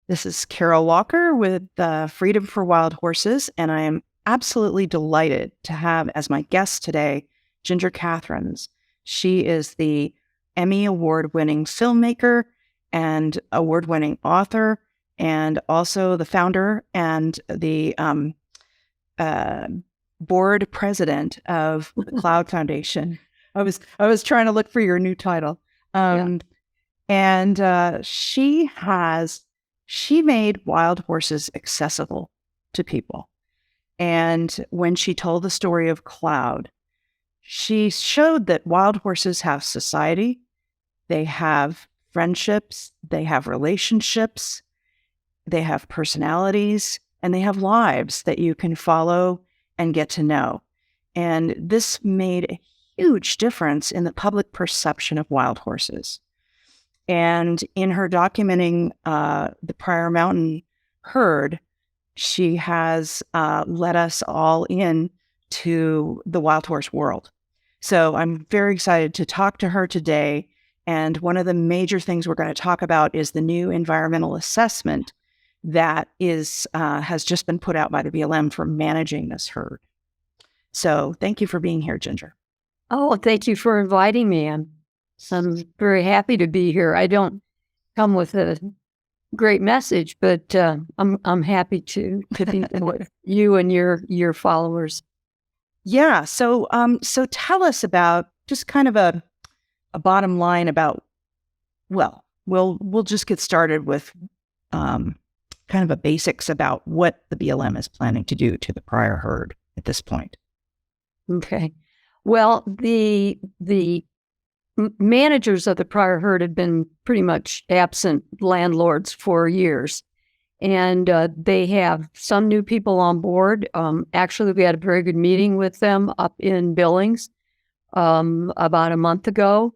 This is Carol Walker with Freedom for Wild Horses, and I am absolutely delighted to have as my guest today Ginger Kathrens. She is the Emmy Award-winning filmmaker and award-winning author, and also the founder and the board president of the Cloud Foundation. I was trying to look for your new title, and she made wild horses accessible to people. And when she told the story of Cloud, she showed that wild horses have society, they have friendships, they have relationships, they have personalities, and they have lives that you can follow and get to know. And this made a huge difference in the public perception of wild horses. And in her documenting the Pryor Mountain Herd, she has let us all in to the wild horse world. So I'm very excited to talk to her today. And one of the major things we're going to talk about is the new environmental assessment that has just been put out by the BLM for managing this herd. So thank you for being here, Ginger. Oh, thank you for inviting me. I'm very happy to be here. I don't come with a great message, but I'm happy to be with you and your followers. Yeah. So tell us about just kind of a bottom line about. Well, we'll just get started with kind of a basics about what the BLM is planning to do to the Pryor herd at this point. Okay. Well, the managers of the Pryor herd had been pretty much absent landlords for years. And they have some new people on board. Actually, we had a very good meeting with them up in Billings about a month ago.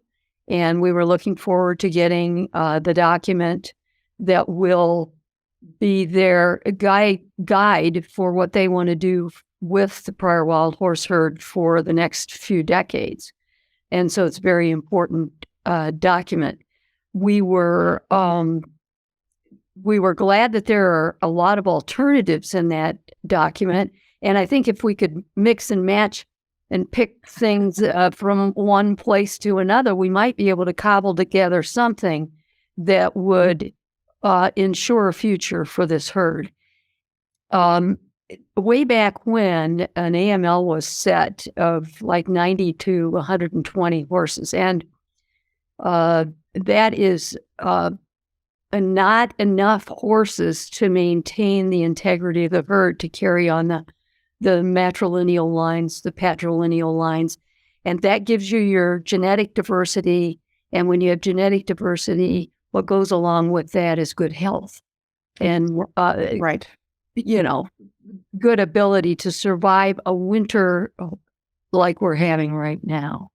And we were looking forward to getting the document that will be their guide for what they want to do with the Pryor wild horse herd for the next few decades. And so it's a very important document. We were glad that there are a lot of alternatives in that document. And I think if we could mix and match and pick things from one place to another, we might be able to cobble together something that would ensure a future for this herd. Way back when an AML was set of like 90 to 120 horses, and that is not enough horses to maintain the integrity of the herd to carry on the matrilineal lines, the patrilineal lines, and that gives you your genetic diversity. And when you have genetic diversity, what goes along with that is good health and right. Good ability to survive a winter like we're having right now.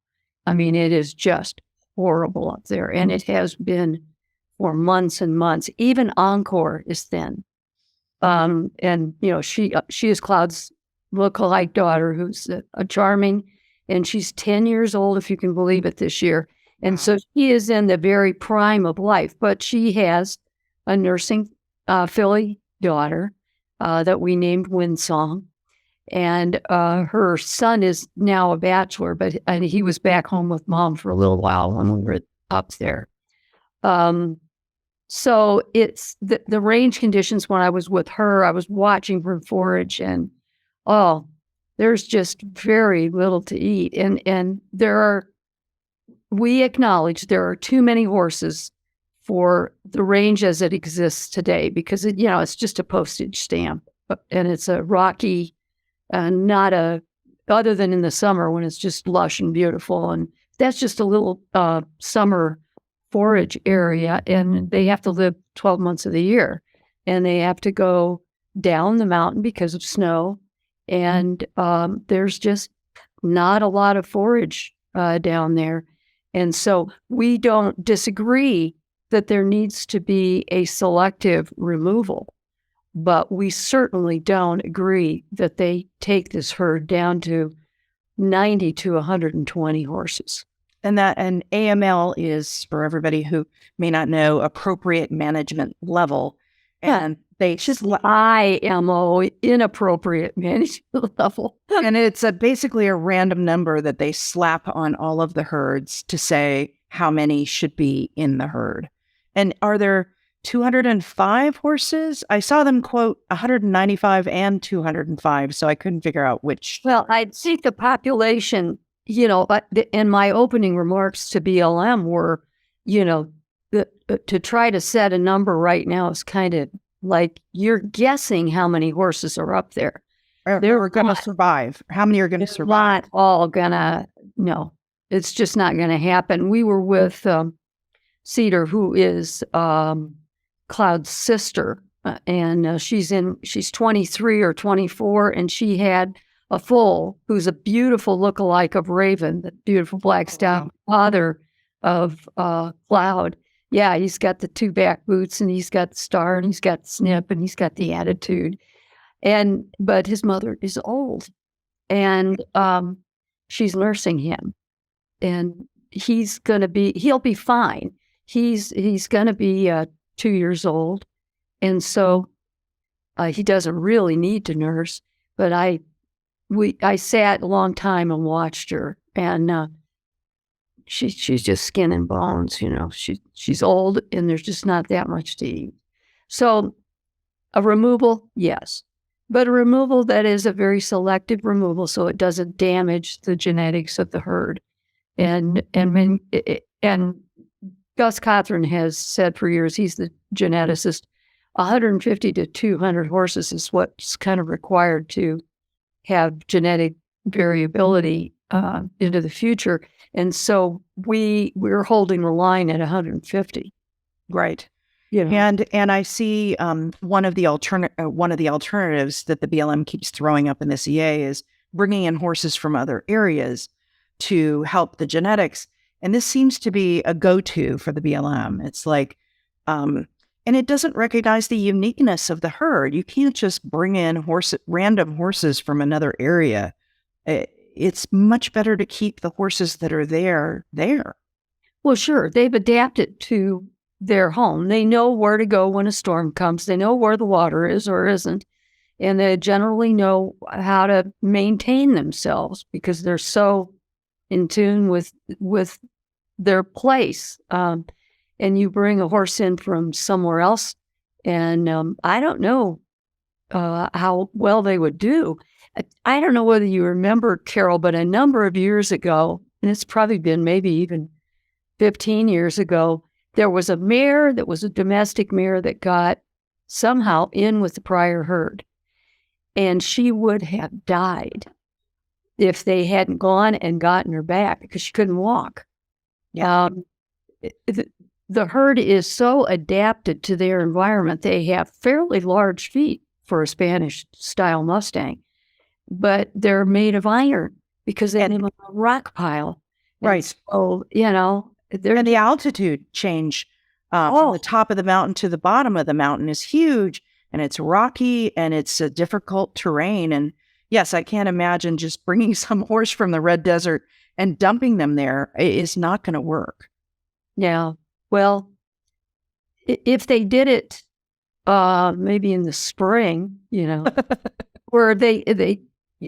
I mean, it is just horrible up there, and it has been for months and months. Even Encore is thin. And she is Cloud's lookalike daughter, who's a charming, and she's 10 years old, if you can believe it, this year. And so she is in the very prime of life, but she has a nursing filly daughter that we named Windsong. And her son is now a bachelor, but he was back home with mom for a little while when we were up there. So it's the range conditions. When I was with her, I was watching her forage, and there's just very little to eat. And we acknowledge there are too many horses for the range as it exists today, because it's just a postage stamp, and it's a rocky, other than in the summer when it's just lush and beautiful, and that's just a little summer forage area, and they have to live 12 months of the year, and they have to go down the mountain because of snow, and there's just not a lot of forage down there. And so we don't disagree that there needs to be a selective removal, but we certainly don't agree that they take this herd down to 90 to 120 horses. And AML is, for everybody who may not know, appropriate management level. and they IMO, inappropriate management level. And it's basically a random number that they slap on all of the herds to say how many should be in the herd. And are there 205 horses? I saw them quote 195 and 205, so I couldn't figure out which. Well, I'd see the population, in my opening remarks to BLM were, to try to set a number right now is kind of like you're guessing how many horses are up there. They're going to survive. How many are going to survive? Not all gonna. No, it's just not going to happen. We were with Cedar, who is Cloud's sister, and she's 23 or 24, and she had a foal who's a beautiful lookalike of Raven, the beautiful black stallion father of Cloud. Yeah, he's got the 2 back boots, and he's got the star, and he's got the snip, and he's got the attitude. But his mother is old, and she's nursing him, and he'll be fine. He's going to be 2 years old, and so he doesn't really need to nurse. But I sat a long time and watched her, and she's just skin and bones. She's old, and there's just not that much to eat. So a removal, yes. But a removal that is a very selective removal, so it doesn't damage the genetics of the herd. And Gus Kathrens has said for years, he's the geneticist, 150 to 200 horses is what's kind of required to have genetic variability into the future. And so we're holding the line at 150. Right. And I see one of the alternatives that the BLM keeps throwing up in this EA is bringing in horses from other areas to help the genetics. And this seems to be a go-to for the BLM. It's like, and it doesn't recognize the uniqueness of the herd. You can't just bring in random horses from another area. It's much better to keep the horses that are there. Well, sure. They've adapted to their home. They know where to go when a storm comes. They know where the water is or isn't. And they generally know how to maintain themselves because they're so in tune with their place. And you bring a horse in from somewhere else, and I don't know how well they would do. I don't know whether you remember, Carol, but a number of years ago, and it's probably been maybe even 15 years ago, there was a mare that was a domestic mare that got somehow in with the Pryor herd. And she would have died if they hadn't gone and gotten her back because she couldn't walk. Yeah. The herd is so adapted to their environment. They have fairly large feet for a Spanish-style Mustang, but they're made of iron because they live on a rock pile. Right. So, and the altitude change from the top of the mountain to the bottom of the mountain is huge, and it's rocky, and it's a difficult terrain. And yes, I can't imagine just bringing some horse from the Red Desert and dumping them there. It's not going to work. Yeah. Well, if they did it maybe in the spring, where they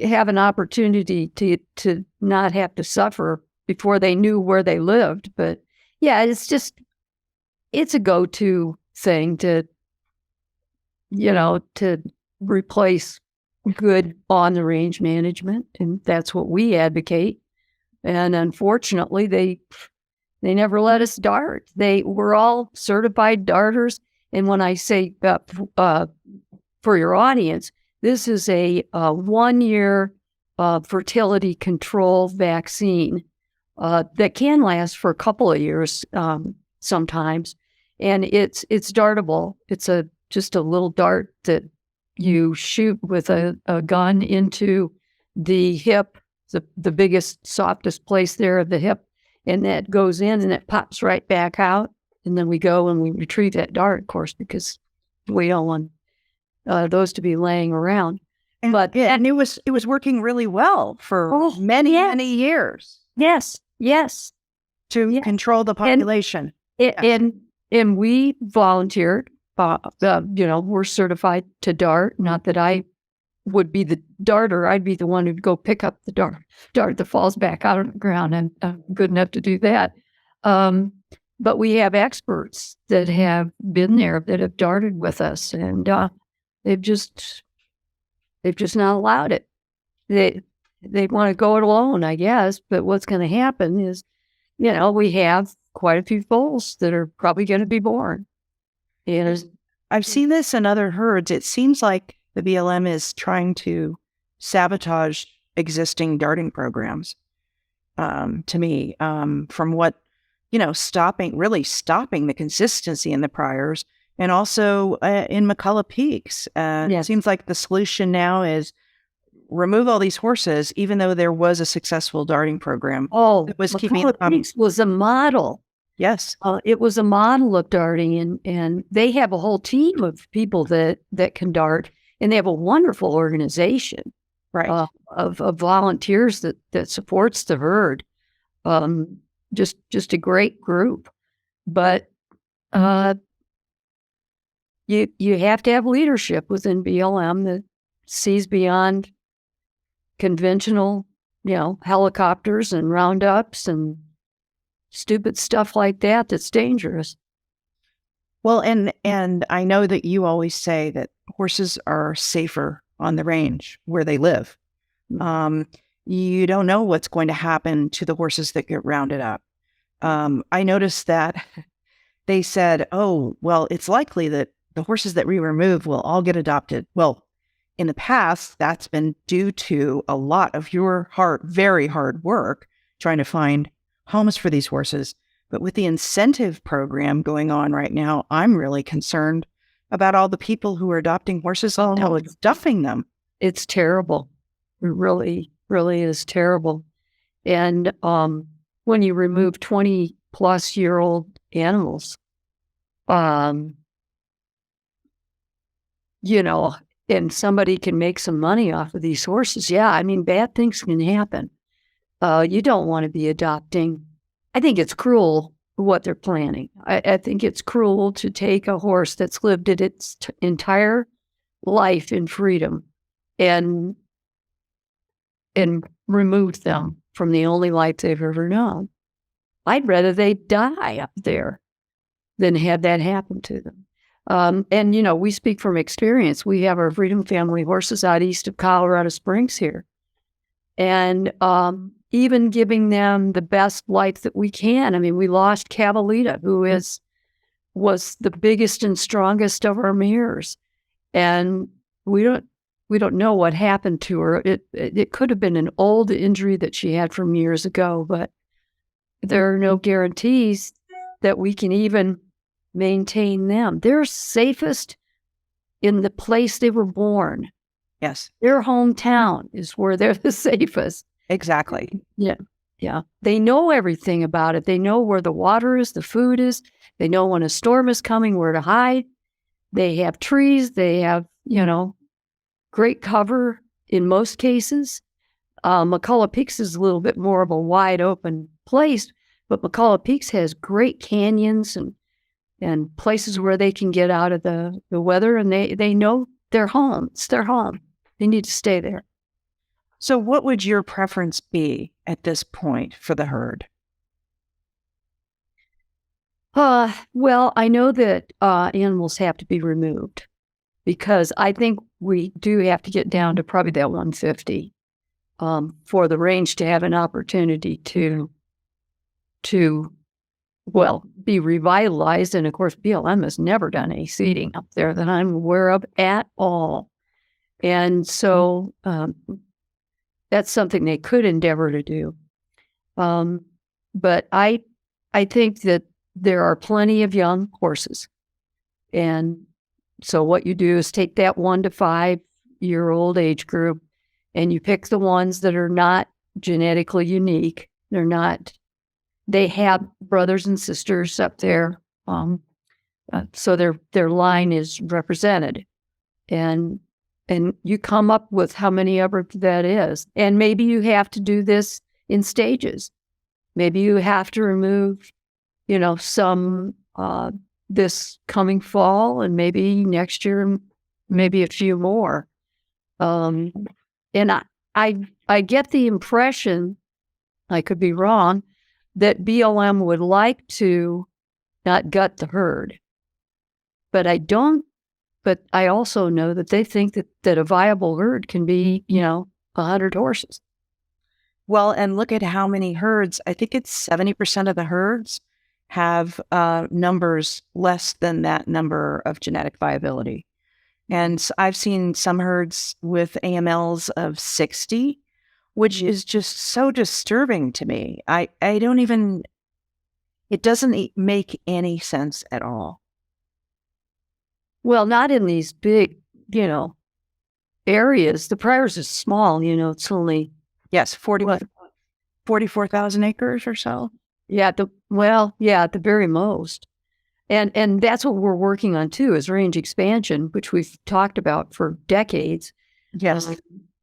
have an opportunity to not have to suffer before they knew where they lived. But yeah, it's a go-to thing to replace good on-the-range management. And that's what we advocate. And unfortunately, they never let us dart. We're all certified darters. And when I say for your audience, this is a 1-year fertility control vaccine that can last for a couple of years sometimes, and it's dartable. It's just a little dart that you shoot with a gun into the hip, the biggest, softest place there of the hip, and that goes in and it pops right back out, and then we go and we retrieve that dart, of course, because we don't want those to be laying around. And it was working really well for many years. Yes. To control the population. And we volunteered we're certified to dart. Not that I would be the darter. I'd be the one who'd go pick up the dart that falls back out on the ground. And I'm good enough to do that. But we have experts that have been there, that have darted with us, and they've just not allowed it. They want to go it alone, I guess. But what's going to happen is, we have quite a few foals that are probably going to be born. And I've seen this in other herds. It seems like the BLM is trying to sabotage existing darting programs. To me, from what stopping the consistency in the Pryors, and also in McCullough Peaks. Yes. It seems like the solution now is remove all these horses, even though there was a successful darting program. It was McCullough Peaks was a model. Yes. It was a model of darting, and they have a whole team of people that can dart, and they have a wonderful organization, right, of volunteers that supports the herd. Just a great group. But you have to have leadership within BLM that sees beyond conventional, helicopters and roundups and stupid stuff like that that's dangerous. Well, and I know that you always say that horses are safer on the range where they live. You don't know what's going to happen to the horses that get rounded up. I noticed that they said, oh, well, it's likely that the horses that we remove will all get adopted. Well, in the past, that's been due to a lot of your very hard work trying to find homes for these horses. But with the incentive program going on right now, I'm really concerned about all the people who are adopting horses and how it's stuffing them. It's terrible. It really, really is terrible. And when you remove 20-plus-year-old animals, and somebody can make some money off of these horses, bad things can happen. You don't want to be adopting. I think it's cruel what they're planning. I think it's cruel to take a horse that's lived its entire life in freedom and remove them from the only life they've ever known. I'd rather they die up there than have that happen to them. And we speak from experience. We have our Freedom Family horses out east of Colorado Springs here. And even giving them the best life that we can. I mean, we lost Cavalita, who was the biggest and strongest of our mares. And we don't know what happened to her. It could have been an old injury that she had from years ago, but there are no guarantees that we can even maintain them. They're safest in the place they were born. Yes. Their hometown is where they're the safest. Exactly. Yeah. They know everything about it. They know where the water is, the food is. They know when a storm is coming, where to hide. They have trees. They have, great cover in most cases. McCullough Peaks is a little bit more of a wide open place, but McCullough Peaks has great canyons and places where they can get out of the weather, and they know their home. It's their home. They need to stay there. So what would your preference be at this point for the herd? Well, I know that animals have to be removed, because I think we do have to get down to probably that 150 for the range to have an opportunity to be revitalized. And of course, BLM has never done any seeding up there that I'm aware of at all. And so that's something they could endeavor to do. But I think that there are plenty of young horses. And so what you do is take that 1 to 5 year old age group, and you pick the ones that are not genetically unique. They have brothers and sisters up there. So their line is represented. And you come up with how many ever that is. And maybe you have to do this in stages. Maybe you have to remove, some this coming fall and maybe next year, maybe a few more. And I get the impression, I could be wrong, that BLM would like to not gut the herd. But I don't, but I also know that they think that a viable herd can be, 100 horses. Well, and look at how many herds. I think it's 70% of the herds have numbers less than that number of genetic viability. And I've seen some herds with AMLs of 60, which is just so disturbing to me. I don't even, it doesn't make any sense at all. Well, not in these big, areas. The Pryor's is small, it's only. Yes, 44,000 acres or so. Yeah, at the very most. And that's what we're working on too, is range expansion, which we've talked about for decades. Yes.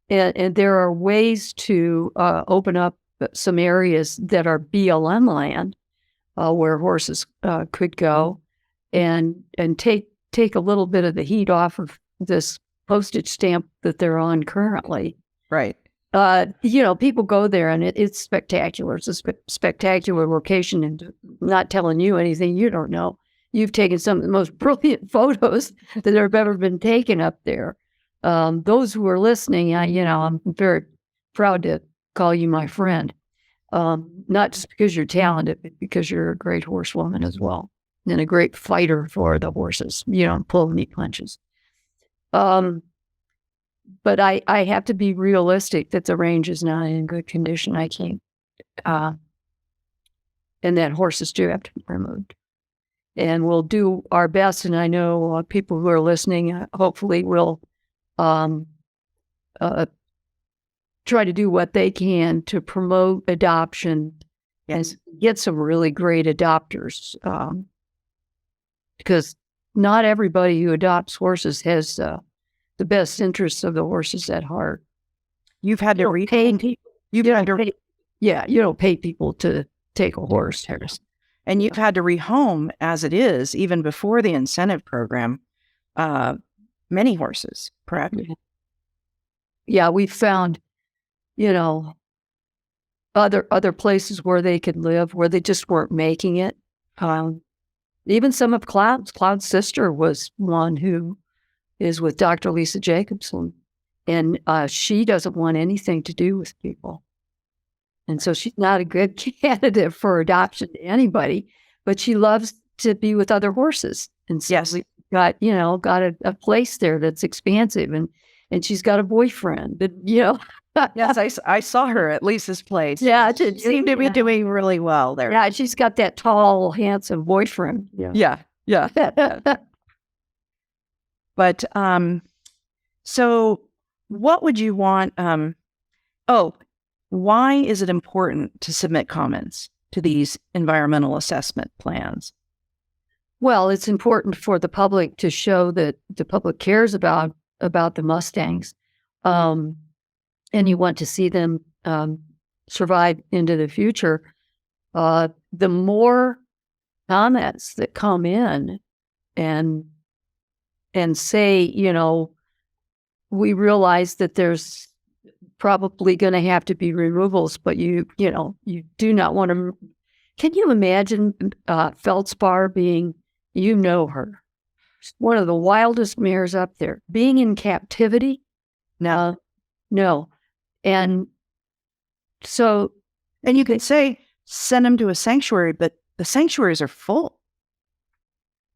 And there are ways to open up some areas that are BLM land where horses could go and take a little bit of the heat off of this postage stamp that they're on currently. Right. People go there and it's spectacular. It's a spectacular location, and not telling you anything you don't know. You've taken some of the most brilliant photos that have ever been taken up there. Those who are listening, I'm very proud to call you my friend. Not just because you're talented, but because you're a great horsewoman as well, and a great fighter for the horses. You don't pull any punches. But I have to be realistic that the range is not in good condition. I can't, and that horses do have to be removed. And we'll do our best. And I know people who are listening, hopefully will try to do what they can to promote adoption. Yes. And get some really great adopters. Because not everybody who adopts horses has the best interests of the horses at heart. You've had to repay people. You don't pay people to take a horse, Harris. And you've had to rehome, as it is, even before the incentive program, many horses, correct? Yeah, we found, other places where they could live, where they just weren't making it. Even some of Cloud's sister was one who is with Dr. Lisa Jacobson, and she doesn't want anything to do with people. And so she's not a good candidate for adoption to anybody, but she loves to be with other horses. And so yes, we got a place there that's expansive, and she's got a boyfriend that, Yes, I saw her at Lisa's place. Yeah, she seemed to be doing really well there. Yeah, she's got that tall, handsome boyfriend. Yeah. But so what would you want? Why is it important to submit comments to these environmental assessment plans? Well, it's important for the public to show that the public cares about the Mustangs, and you want to see them survive into the future. The more comments that come in and say, we realize that there's probably going to have to be removals, but you do not want to. Can you imagine Feldspar being, her, one of the wildest mares up there, being in captivity? No. And so, and you could say, send them to a sanctuary, but the sanctuaries are full.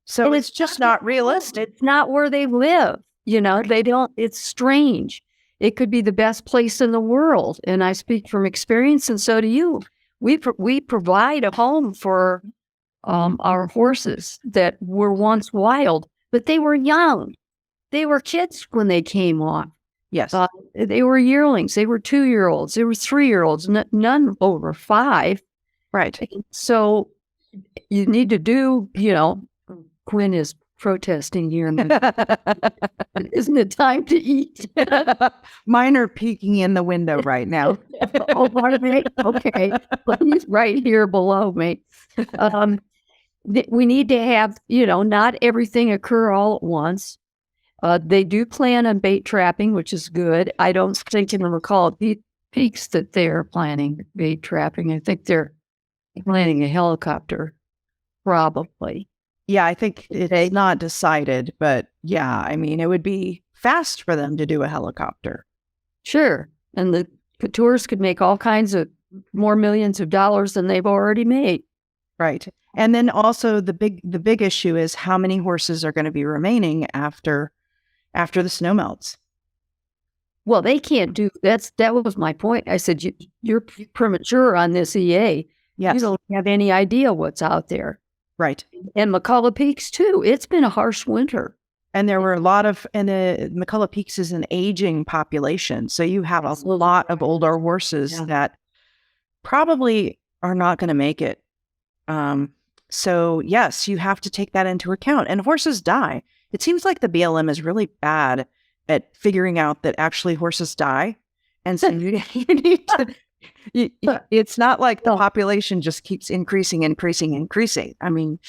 So it's just not realistic. It's not where they live. They don't, it's strange. It could be the best place in the world. And I speak from experience, and so do you. We provide a home for our horses that were once wild, but they were young. They were kids when they came off. Yes. They were yearlings. They were 2-year-olds. They were 3-year-olds, none over 5. Right. So you need to do, Quinn is protesting here. Isn't it time to eat? Mine are peeking in the window right now. Oh, pardon me. Okay. He's right here below me. we need to have, not everything occur all at once. They do plan on bait trapping, which is good. I don't think in the recall peaks that they're planning bait trapping. I think they're planning a helicopter, probably. Yeah, I think it's not decided, but yeah, I mean, it would be fast for them to do a helicopter. Sure. And the tourists could make all kinds of more millions of dollars than they've already made. Right. And then also the big issue is how many horses are going to be remaining after the snow melts. Well, they can't do that was my point. I said, you're premature on this EA. Yes. You don't have any idea what's out there. Right. And McCullough Peaks, too. It's been a harsh winter. And there were a lot of, and the McCullough Peaks is an aging population. So you have a lot of older horses that probably are not going to make it. So yes, you have to take that into account. And horses die. It seems like the BLM is really bad at figuring out that actually horses die. And so you need to, it's not like the population just keeps increasing. I mean,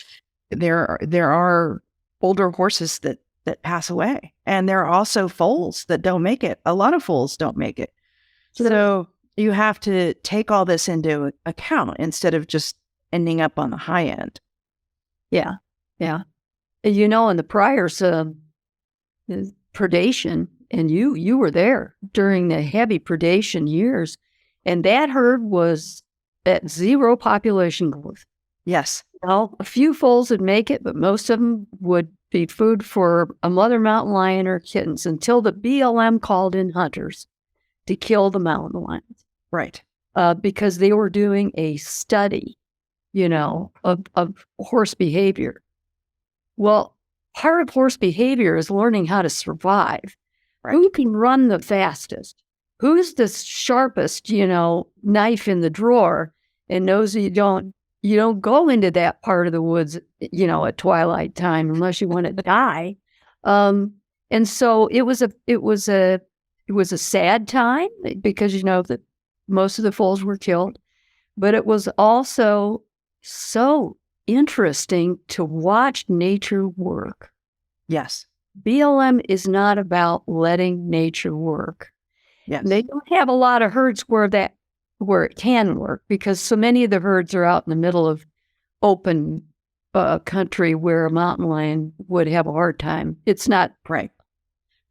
there are older horses that pass away, and there are also foals that don't make it. A lot of foals don't make it. So you have to take all this into account instead of just ending up on the high end. Yeah. Yeah. In the Pryor's predation, and you were there during the heavy predation years, and that herd was at zero population growth. Yes. Well, a few foals would make it, but most of them would be food for a mother mountain lion or kittens until the BLM called in hunters to kill the mountain lions. Right. Because they were doing a study, of horse behavior. Well, part of horse behavior is learning how to survive. Right. Who can run the fastest? Who's the sharpest, knife in the drawer and knows that you don't go into that part of the woods, at twilight time unless you want to die. And so it was a sad time because, that most of the foals were killed, but it was also so interesting to watch nature work. Yes. BLM is not about letting nature work. Yes. They don't have a lot of herds where it can work because so many of the herds are out in the middle of open country where a mountain lion would have a hard time. It's not prime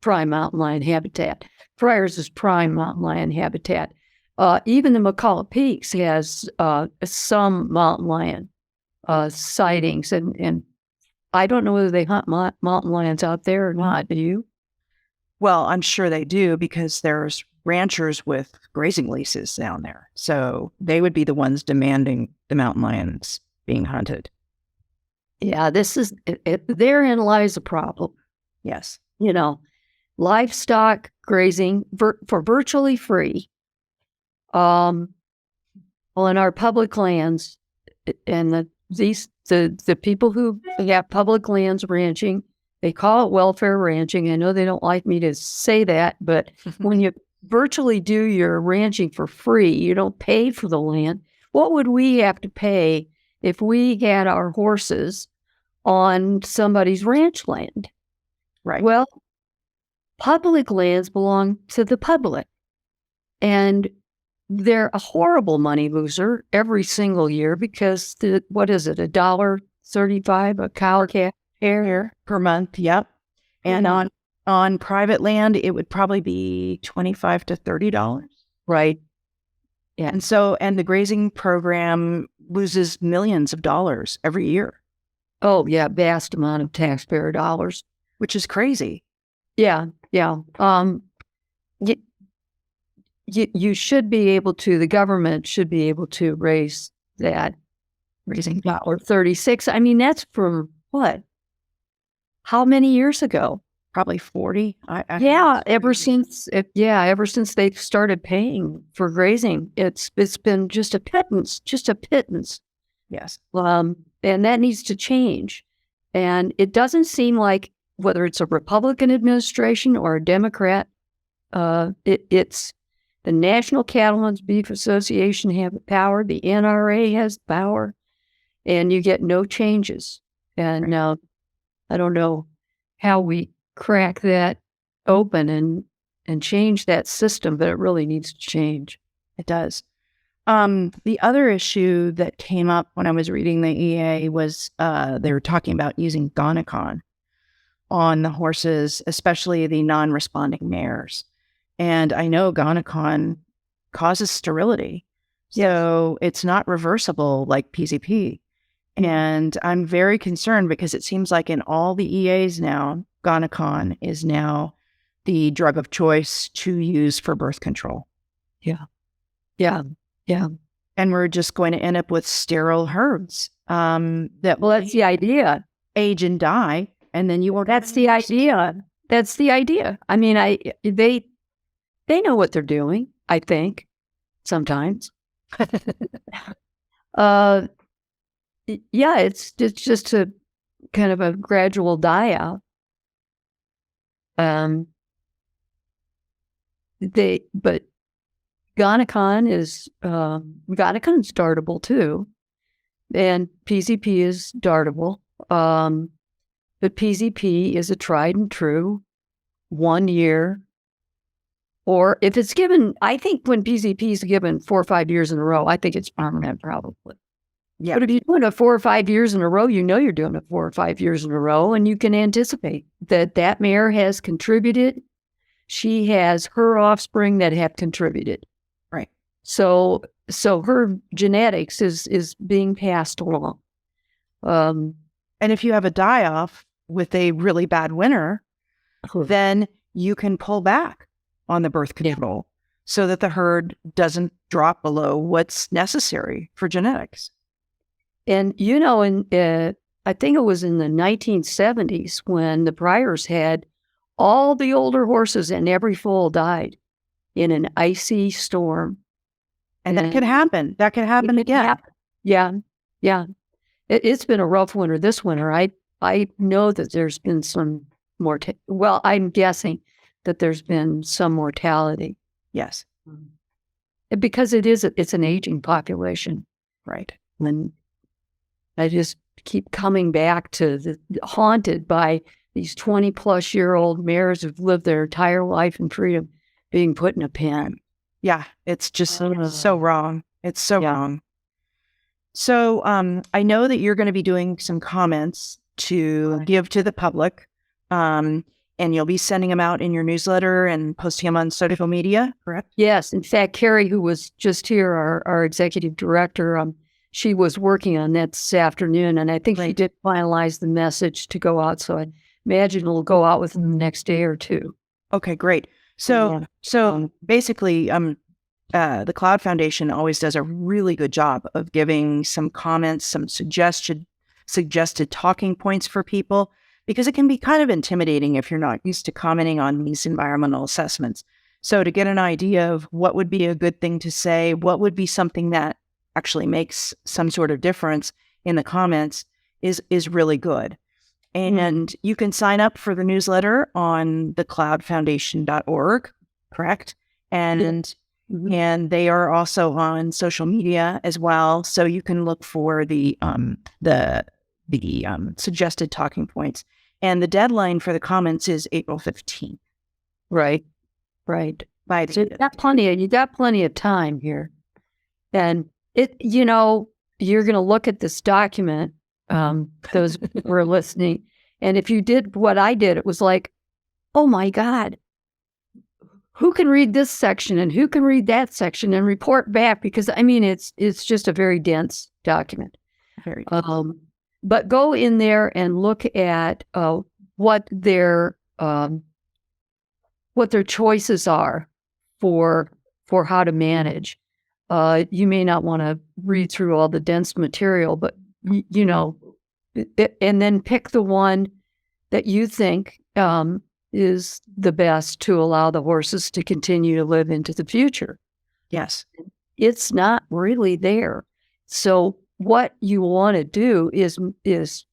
mountain lion habitat. Pryor's is prime mountain lion habitat. Even the McCullough Peaks has some mountain lion sightings, and I don't know whether they hunt mountain lions out there or not. Do you? Well, I'm sure they do because there's ranchers with grazing leases down there. So they would be the ones demanding the mountain lions being hunted. Yeah, therein lies a problem. Yes. Livestock grazing for virtually free. On our public lands, and the people who have public lands ranching, they call it welfare ranching. I know they don't like me to say that, but when you virtually do your ranching for free, you don't pay for the land. What would we have to pay if we had our horses on somebody's ranch land? Right. Well, public lands belong to the public, and they're a horrible money loser every single year because what is it, $1.35 a cow calf hair per month? Yep. And on private land, it would probably be $25 to $30. Right. Yeah. And the grazing program loses millions of dollars every year. Oh yeah, vast amount of taxpayer dollars, which is crazy. Yeah. Yeah. You should be able to, the government should be able to raise that raising $1.36. I mean, that's from what? How many years ago? Probably 40. Ever since they started paying for grazing, it's been just a pittance. Yes. And that needs to change. And it doesn't seem like whether it's a Republican administration or a Democrat, it's the National Cattlemen's Beef Association have the power. The NRA has power. and you get no changes. And now I don't know how we crack that open and change that system, but it really needs to change. It does. The other issue that came up when I was reading the EA was they were talking about using Gonacon on the horses, especially the non-responding mares. And I know Gonacon causes sterility, so it's not reversible like PZP. And I'm very concerned because it seems like in all the EAs now, Gonacon is now the drug of choice to use for birth control. Yeah. And we're just going to end up with sterile herds that Well, that's the idea. age and die, and then you won't. That's the idea. That's the idea. I mean, they know what they're doing, I think, sometimes. Yeah, it's just a kind of a gradual die out. But Gonacon is Gonacon's dartable too, and PZP is dartable. But PZP is a tried and true 1 year, or if it's given, I think when PZP is given 4 or 5 years in a row, I think it's permanent probably. Yeah. But if you're doing it 4 or 5 years in a row, you know you're doing it 4 or 5 years in a row, and you can anticipate that mare has contributed. She has her offspring that have contributed. Right. So her genetics is being passed along. And if you have a die-off with a really bad winter, then you can pull back on the birth control so that the herd doesn't drop below what's necessary for genetics. And, you know, I think it was in the 1970s when the Pryors had all the older horses and every foal died in an icy storm. And that could happen. That could happen again. Yeah. It's been a rough winter this winter. I know that there's been some well, I'm guessing that there's been some mortality. Yes. Because it's an aging population. Right. And I just keep coming back to haunted by these 20-plus-year-old mares who've lived their entire life in freedom being put in a pen. Yeah, it's just so wrong. It's so wrong. So I know that you're going to be doing some comments to give to the public, and you'll be sending them out in your newsletter and posting them on social media, correct? Yes. In fact, Carrie, who was just here, our executive director, she was working on that this afternoon, and I think she did finalize the message to go out. So I imagine it'll go out within the next day or two. Okay, great. So basically, the Cloud Foundation always does a really good job of giving some comments, some suggested talking points for people, because it can be kind of intimidating if you're not used to commenting on these environmental assessments. So to get an idea of what would be a good thing to say, what would be something that actually makes some sort of difference in the comments is really good. And you can sign up for the newsletter on thecloudfoundation.org, correct? And they are also on social media as well, so you can look for the suggested talking points. And the deadline for the comments is April 15th. Right. So you got plenty of time here, and you're going to look at this document. Those who are listening, and if you did what I did, it was like, oh my God, who can read this section and who can read that section and report back? Because I mean, it's just a very dense document. Very. But go in there and look at what their choices are for how to manage. You may not want to read through all the dense material, but and then pick the one that you think is the best to allow the horses to continue to live into the future. Yes. It's not really there. So what you want to do is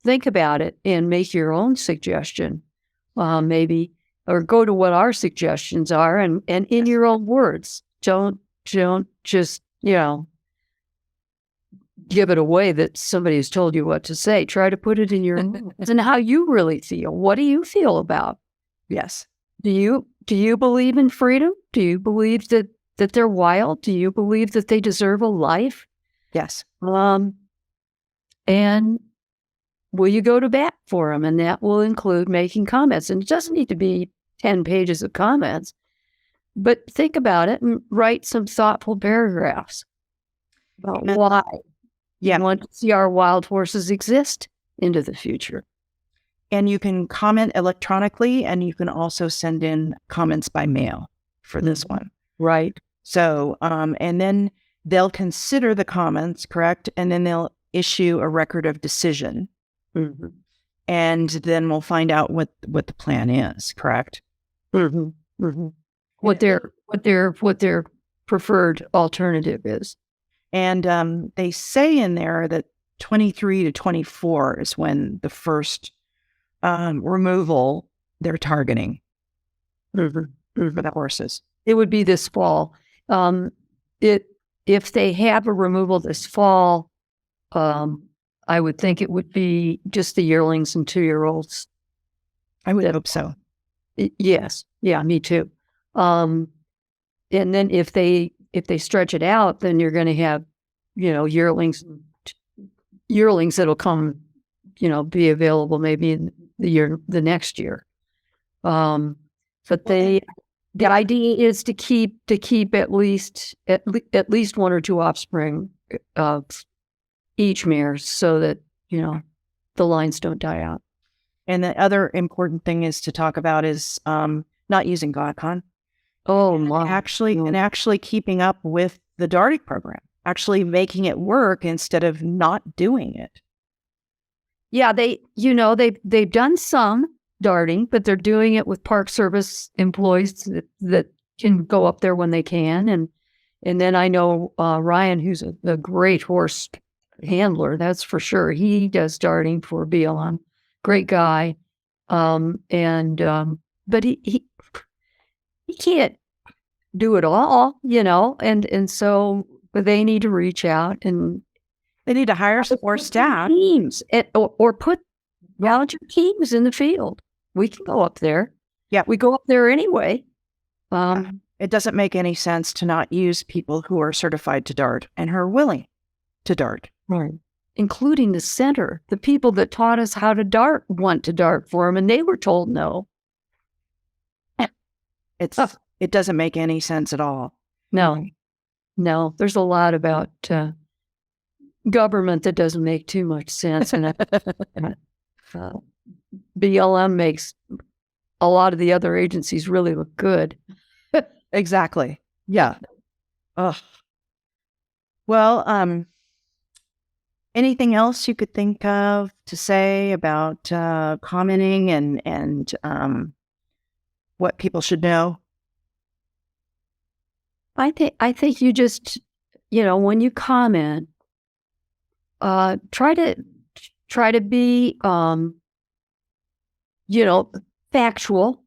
think about it and make your own suggestion, maybe, or go to what our suggestions are and in your own words. Don't just, give it away that somebody has told you what to say. Try to put it in your words and how you really feel. What do you feel about? Yes. Do you believe in freedom? Do you believe that they're wild? Do you believe that they deserve a life? Yes. And will you go to bat for them? And that will include making comments. And it doesn't need to be 10 pages of comments, but think about it and write some thoughtful paragraphs about why you want to see our wild horses exist into the future. And you can comment electronically, and you can also send in comments by mail for this one. Right. So, and then they'll consider the comments, correct? And then they'll issue a record of decision. Mm-hmm. And then we'll find out what the plan is, correct? Mm-hmm. Mm-hmm. What their preferred alternative is. And they say in there that 23 to 24 is when the first removal they're targeting for the horses. It would be this fall. If they have a removal this fall, I would think it would be just the yearlings and 2-year-olds. I would hope so. Yes. Yeah, me too. And then if they stretch it out, then you're going to have, yearlings that'll come, be available maybe in the next year. But the idea is to keep at least one or two offspring of each mare, so that the lines don't die out. And the other important thing is to talk about is not using GLOCON. Oh my! Actually keeping up with the darting program, actually making it work instead of not doing it. Yeah, they've done some darting, but they're doing it with Park Service employees that can go up there when they can. And then I know Ryan, who's a great horse handler, that's for sure. He does darting for BLM. Great guy. But he can't do it all, and so they need to reach out, and they need to hire some more staff teams or put volunteer teams in the field. We can go up there. Yeah, we go up there anyway. It doesn't make any sense to not use people who are certified to dart and who are willing to dart. Right. Including the center. The people that taught us how to dart want to dart for them, and they were told no. It doesn't make any sense at all. No. There's a lot about government that doesn't make too much sense, and BLM makes a lot of the other agencies really look good. Exactly. Yeah. Ugh. Well, anything else you could think of to say about commenting and what people should know? I think you just, when you comment, try to be, factual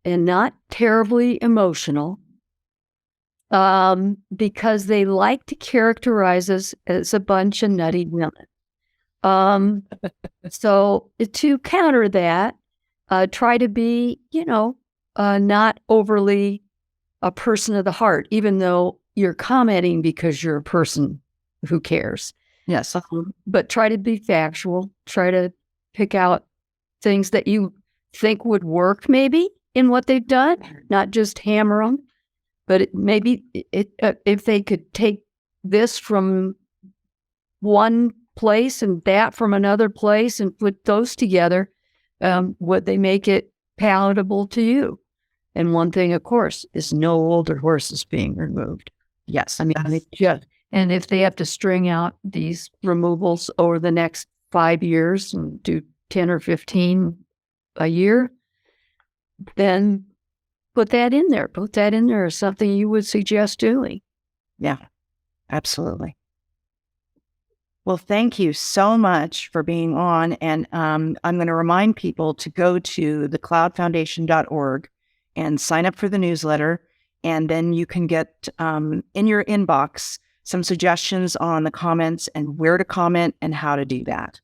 and not terribly emotional, because they like to characterize us as a bunch of nutty women. So to counter that, try to be, not overly a person of the heart, even though you're commenting because you're a person who cares. Yes. But try to be factual. Try to pick out things that you think would work maybe in what they've done, not just hammer them. But maybe if they could take this from one place and that from another place and put those together, would they make it palatable to you? And one thing, of course, is no older horses being removed. Yes. I mean, and if they have to string out these removals over the next 5 years and do 10 or 15 a year, then put that in there. Put that in there as something you would suggest doing. Yeah, absolutely. Well, thank you so much for being on. And I'm going to remind people to go to thecloudfoundation.org and sign up for the newsletter. And then you can get in your inbox some suggestions on the comments and where to comment and how to do that.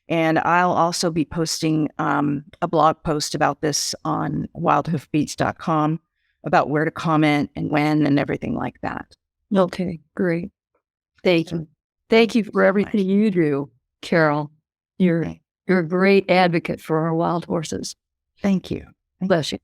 And I'll also be posting a blog post about this on wildhoofbeats.com about where to comment and when and everything like that. Okay, great. Thank you. Thank you for everything you do, Carol. You're a great advocate for our wild horses. Thank you. Bless you.